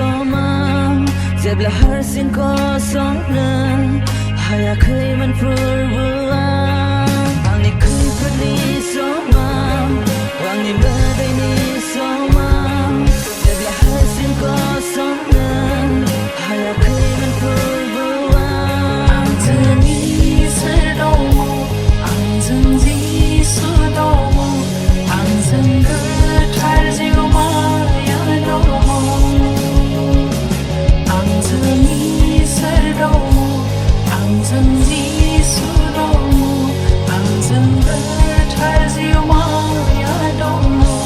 somam Zebla harsin ko songna Haya kuy man purbuang Ang ni kuy pagni somam Ang ni baday ni somam Zebla harsin ko songna Haya kuy man purbuang Ang zeni sado mo Ang zenzi sudo mo Ang zenga tarzigo ma yado mo Ang zeni sado mo Ang zenzi sudo mo Ang zenga tarzigo ma yado mo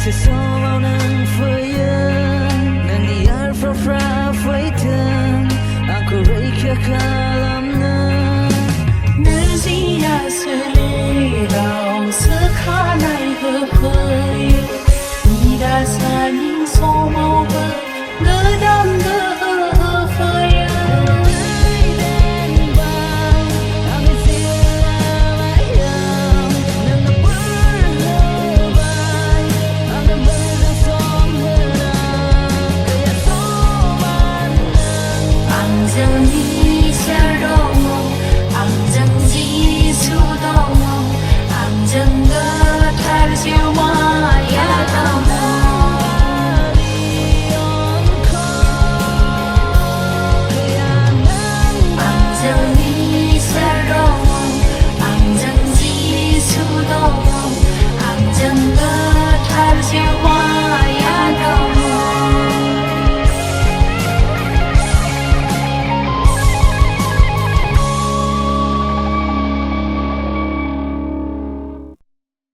Kasi sawaw ng fayan Nangyar fra faitan Ang kuray kakalam na Nerziya sele rao Sekha nai he he Ni rasa ning so mau be Gedam ge he you